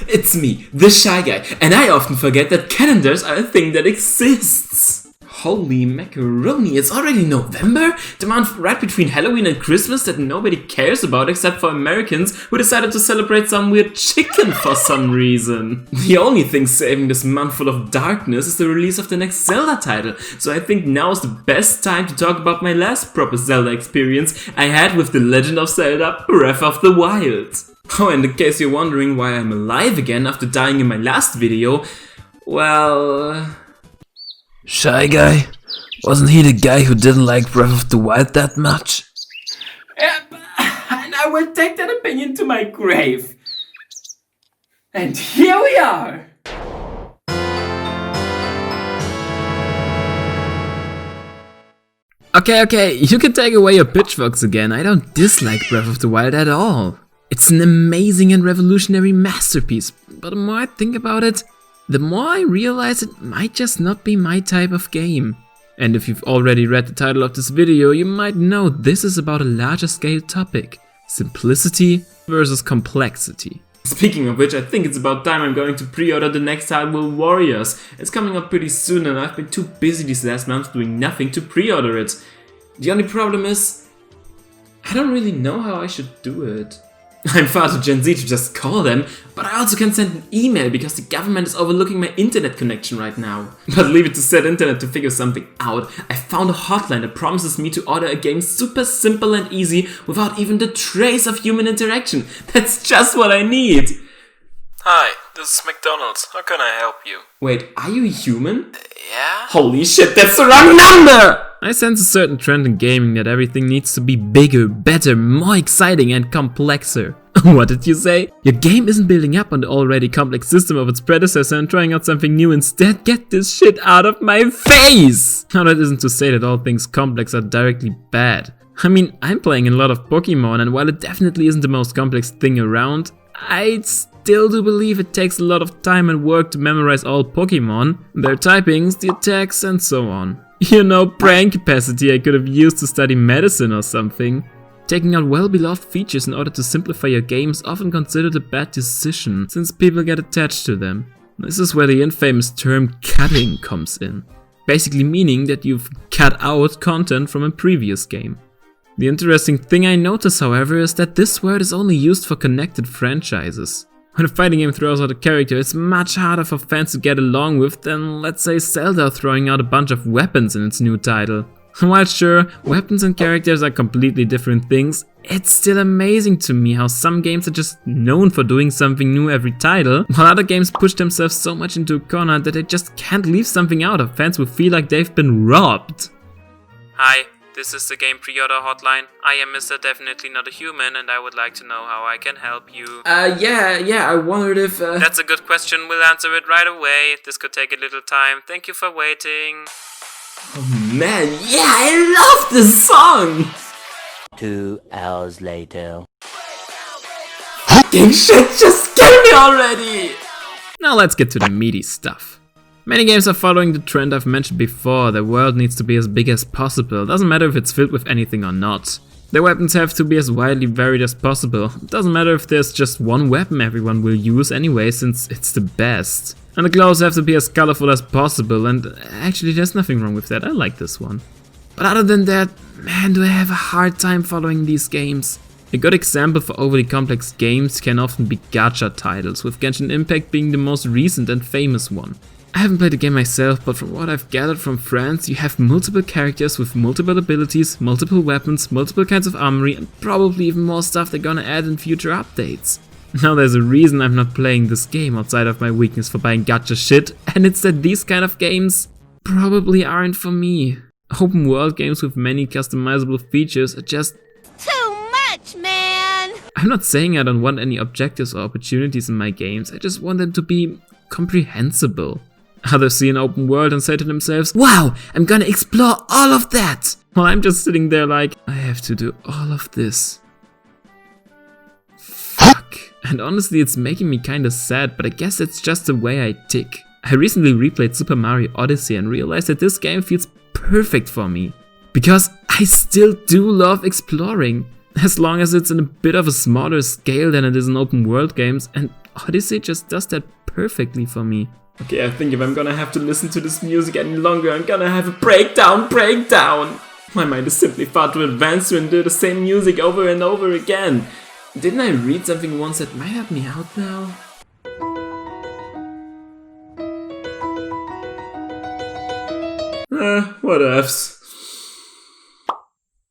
it's me, the Shy Guy, and I often forget that calendars are a thing that exists. Holy macaroni, it's already November? The month right between Halloween and Christmas that nobody cares about except for Americans who decided to celebrate some weird chicken for some reason. The only thing saving this month full of darkness is the release of the next Zelda title, so I think now is the best time to talk about my last proper Zelda experience I had with The Legend of Zelda Breath of the Wild. Oh, and in case you're wondering why I'm alive again after dying in my last video, well... Shy Guy? Wasn't he the guy who didn't like Breath of the Wild that much? Yep, and I will take that opinion to my grave. And here we are! Okay, you can take away your pitchforks again. I don't dislike Breath of the Wild at all. It's an amazing and revolutionary masterpiece, but the more I think about it, the more I realize it might just not be my type of game. And if you've already read the title of this video, you might know this is about a larger scale topic. Simplicity versus complexity. Speaking of which, I think it's about time I'm going to pre-order the next Hyrule Warriors. It's coming up pretty soon and I've been too busy these last months doing nothing to pre-order it. The only problem is, I don't really know how I should do it. I'm far too Gen Z to just call them, but I also can send an email because the government is overlooking my internet connection right now. But leave it to said internet to figure something out. I found a hotline that promises me to order a game super simple and easy without even the trace of human interaction. That's just what I need. Hi, this is McDonald's. How can I help you? Wait, are you human? Yeah? Holy shit, that's the wrong number! I sense a certain trend in gaming that everything needs to be bigger, better, more exciting and complexer. What did you say? Your game isn't building up on the already complex system of its predecessor and trying out something new instead. Get this shit out of my face! Now that isn't to say that all things complex are directly bad. I mean, I'm playing a lot of Pokémon and while it definitely isn't the most complex thing around, I still do believe it takes a lot of time and work to memorize all Pokémon, their typings, the attacks and so on. You know, brain capacity I could have used to study medicine or something. Taking out well-beloved features in order to simplify your game is often considered a bad decision, since people get attached to them. This is where the infamous term cutting comes in. Basically meaning that you've cut out content from a previous game. The interesting thing I notice, however, is that this word is only used for connected franchises. When a fighting game throws out a character, it's much harder for fans to get along with than, let's say, Zelda throwing out a bunch of weapons in its new title. While sure, weapons and characters are completely different things, it's still amazing to me how some games are just known for doing something new every title, while other games push themselves so much into a corner that they just can't leave something out, or fans will feel like they've been robbed. Hi, this is the game pre-order hotline. I am Mr. Definitely Not a Human and I would like to know how I can help you. Yeah, I wondered if, That's a good question, we'll answer it right away. This could take a little time. Thank you for waiting. Oh man, yeah, I love this song! 2 hours later. Fucking shit, just kill me already! Now let's get to the meaty stuff. Many games are following the trend I've mentioned before. The world needs to be as big as possible. Doesn't matter if it's filled with anything or not. Their weapons have to be as widely varied as possible. Doesn't matter if there's just one weapon everyone will use anyway, since it's the best. And the clothes have to be as colorful as possible, and actually there's nothing wrong with that, I like this one. But other than that, man, do I have a hard time following these games. A good example for overly complex games can often be gacha titles, with Genshin Impact being the most recent and famous one. I haven't played the game myself, but from what I've gathered from friends, you have multiple characters with multiple abilities, multiple weapons, multiple kinds of armory, and probably even more stuff they're gonna add in future updates. Now there's a reason I'm not playing this game outside of my weakness for buying gacha shit, and it's that these kind of games probably aren't for me. Open world games with many customizable features are just too much, man! I'm not saying I don't want any objectives or opportunities in my games, I just want them to be comprehensible. Others see an open world and say to themselves, wow, I'm gonna explore all of that! While I'm just sitting there like, I have to do all of this. Fuck. And honestly, it's making me kinda sad, but I guess it's just the way I tick. I recently replayed Super Mario Odyssey and realized that this game feels perfect for me. Because I still do love exploring. As long as it's in a bit of a smaller scale than it is in open world games, and Odyssey just does that perfectly for me. Okay, I think if I'm gonna have to listen to this music any longer, I'm gonna have a breakdown! My mind is simply far too advanced to endure the same music over and over again. Didn't I read something once that might help me out now? What ifs.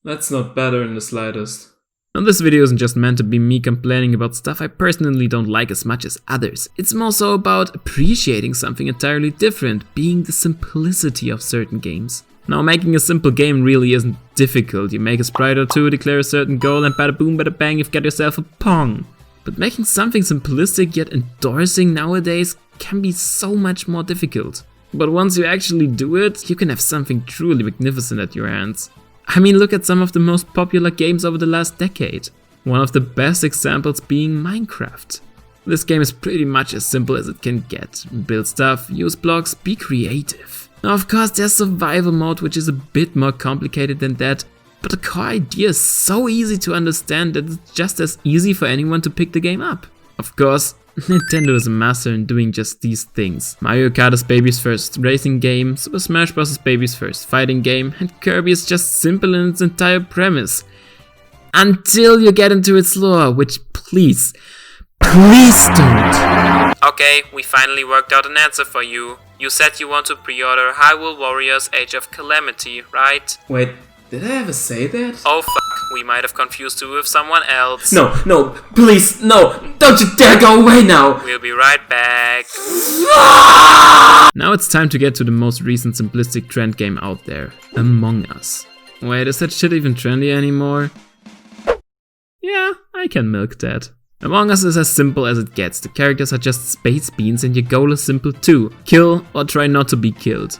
That's not better in the slightest. And this video isn't just meant to be me complaining about stuff I personally don't like as much as others. It's more so about appreciating something entirely different, being the simplicity of certain games. Now, making a simple game really isn't difficult. You make a sprite or two, declare a certain goal, and bada boom bada bang, you've got yourself a Pong. But making something simplistic yet endorsing nowadays can be so much more difficult. But once you actually do it, you can have something truly magnificent at your hands. I mean, look at some of the most popular games over the last decade. One of the best examples being Minecraft. This game is pretty much as simple as it can get. Build stuff, use blocks, be creative. Now, of course, there's survival mode, which is a bit more complicated than that, but the core idea is so easy to understand that it's just as easy for anyone to pick the game up. Of course, Nintendo is a master in doing just these things. Mario Kart is baby's first racing game, Super Smash Bros. Is baby's first fighting game, and Kirby is just simple in its entire premise. Until you get into its lore, which please don't. Okay, we finally worked out an answer for you. You said you want to pre-order Hyrule Warriors Age of Calamity, right? Wait, did I ever say that? Oh fuck, we might have confused you with someone else. No, please, no! Don't you dare go away now! We'll be right back. Now it's time to get to the most recent simplistic trend game out there, Among Us. Wait, is that shit even trendy anymore? Yeah, I can milk that. Among Us is as simple as it gets. The characters are just space beans and your goal is simple too. Kill or try not to be killed.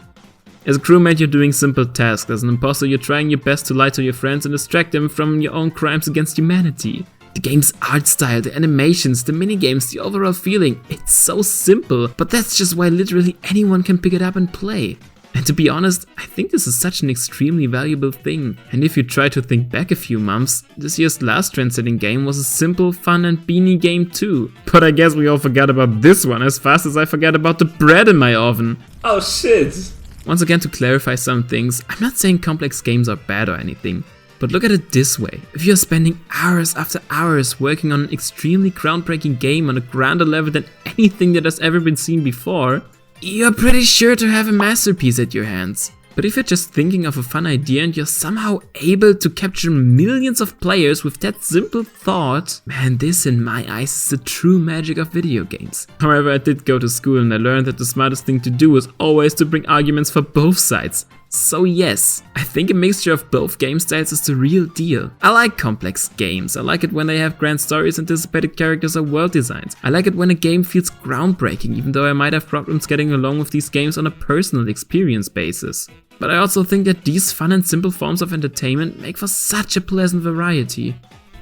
As a crewmate, you're doing simple tasks. As an imposter, you're trying your best to lie to your friends and distract them from your own crimes against humanity. The game's art style, the animations, the minigames, the overall feeling, it's so simple, but that's just why literally anyone can pick it up and play. And to be honest, I think this is such an extremely valuable thing. And if you try to think back a few months, this year's last trend-setting game was a simple, fun and beanie game too. But I guess we all forgot about this one as fast as I forgot about the bread in my oven. Oh shit! Once again, to clarify some things, I'm not saying complex games are bad or anything. But look at it this way, if you're spending hours after hours working on an extremely groundbreaking game on a grander level than anything that has ever been seen before, you're pretty sure to have a masterpiece at your hands. But if you're just thinking of a fun idea and you're somehow able to capture millions of players with that simple thought, man, this in my eyes is the true magic of video games. However, I did go to school and I learned that the smartest thing to do is always to bring arguments for both sides. So yes, I think a mixture of both game styles is the real deal. I like complex games, I like it when they have grand stories, anticipated characters or world designs. I like it when a game feels groundbreaking, even though I might have problems getting along with these games on a personal experience basis. But I also think that these fun and simple forms of entertainment make for such a pleasant variety.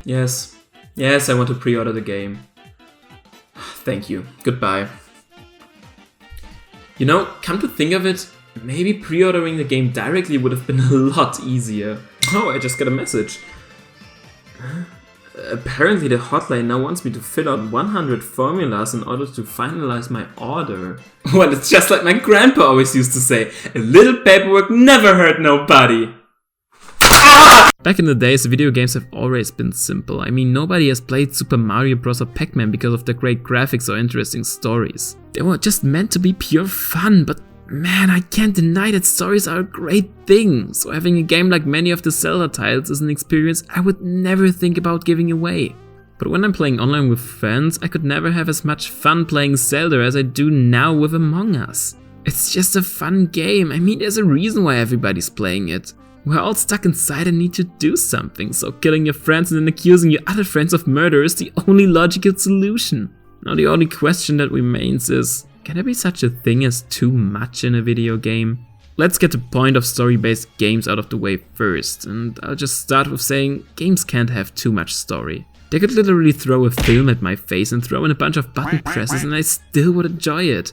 Yes, I want to pre-order the game. Thank you, goodbye. You know, come to think of it, maybe pre-ordering the game directly would have been a lot easier. Oh, I just got a message. Apparently the hotline now wants me to fill out 100 formulas in order to finalize my order. Well, it's just like my grandpa always used to say, a little paperwork never hurt nobody. Back in the days, video games have always been simple. I mean, nobody has played Super Mario Bros. Or Pac-Man because of their great graphics or interesting stories. They were just meant to be pure fun, but man, I can't deny that stories are a great thing. So having a game like many of the Zelda titles is an experience I would never think about giving away. But when I'm playing online with friends, I could never have as much fun playing Zelda as I do now with Among Us. It's just a fun game. I mean, there's a reason why everybody's playing it. We're all stuck inside and need to do something, so killing your friends and then accusing your other friends of murder is the only logical solution. Now the only question that remains is, can there be such a thing as too much in a video game? Let's get the point of story-based games out of the way first, and I'll just start with saying games can't have too much story. They could literally throw a film at my face and throw in a bunch of button presses and I still would enjoy it.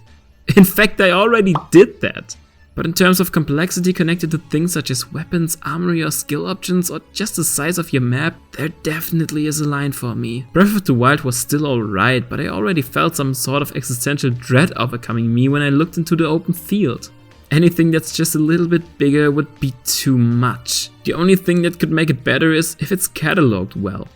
In fact, I already did that. But in terms of complexity connected to things such as weapons, armory or skill options, or just the size of your map, there definitely is a line for me. Breath of the Wild was still alright, but I already felt some sort of existential dread overcoming me when I looked into the open field. Anything that's just a little bit bigger would be too much. The only thing that could make it better is if it's catalogued well.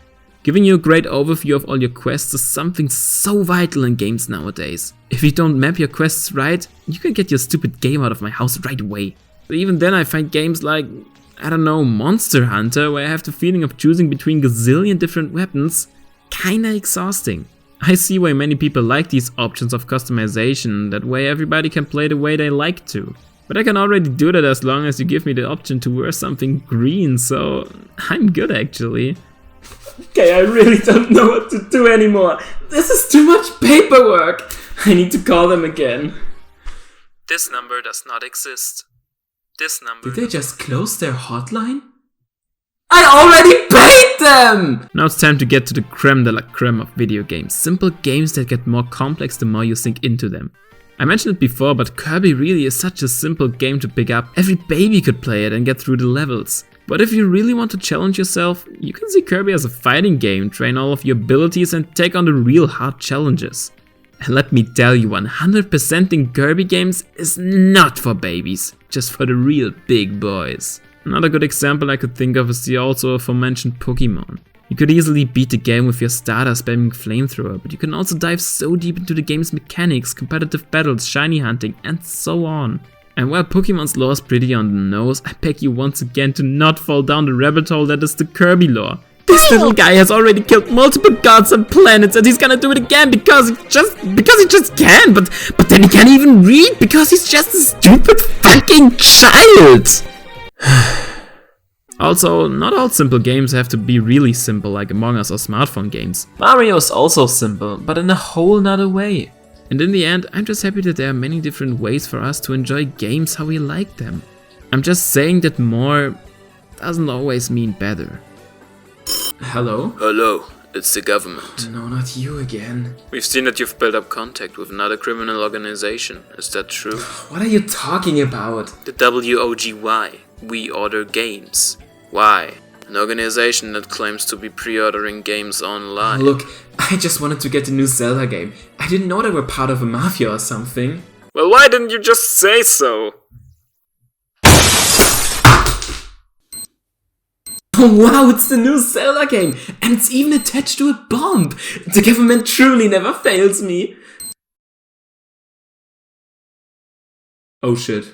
Giving you a great overview of all your quests is something so vital in games nowadays. If you don't map your quests right, you can get your stupid game out of my house right away. But even then I find games like, I don't know, Monster Hunter, where I have the feeling of choosing between gazillion different weapons, kinda exhausting. I see why many people like these options of customization, that way everybody can play the way they like to. But I can already do that as long as you give me the option to wear something green, so I'm good actually. Okay, I really don't know what to do anymore. This is too much paperwork. I need to call them again. This number does not exist. This number. Did they just close their hotline? I already paid them! Now it's time to get to the creme de la creme of video games. Simple games that get more complex the more you sink into them. I mentioned it before, but Kirby really is such a simple game to pick up. Every baby could play it and get through the levels. But if you really want to challenge yourself, you can see Kirby as a fighting game, train all of your abilities and take on the real hard challenges. And let me tell you, 100%ing Kirby games is not for babies, just for the real big boys. Another good example I could think of is the also aforementioned Pokémon. You could easily beat the game with your starter spamming flamethrower, but you can also dive so deep into the game's mechanics, competitive battles, shiny hunting, and so on. And while Pokemon's lore is pretty on the nose, I beg you once again to not fall down the rabbit hole that is the Kirby lore. This little guy has already killed multiple gods and planets, and he's gonna do it again because he just can, but then he can't even read because he's just a stupid fucking child! Also, not all simple games have to be really simple like Among Us or smartphone games. Mario is also simple, but in a whole nother way. And in the end, I'm just happy that there are many different ways for us to enjoy games how we like them. I'm just saying that more doesn't always mean better. Hello? Hello, it's the government. No, not you again. We've seen that you've built up contact with another criminal organization. Is that true? What are you talking about? The WOGY. We Order Games. Why? An organization that claims to be pre-ordering games online. Look, I just wanted to get the new Zelda game. I didn't know they were part of a mafia or something. Well, why didn't you just say so? Oh wow, it's the new Zelda game! And it's even attached to a bomb! The government truly never fails me! Oh shit.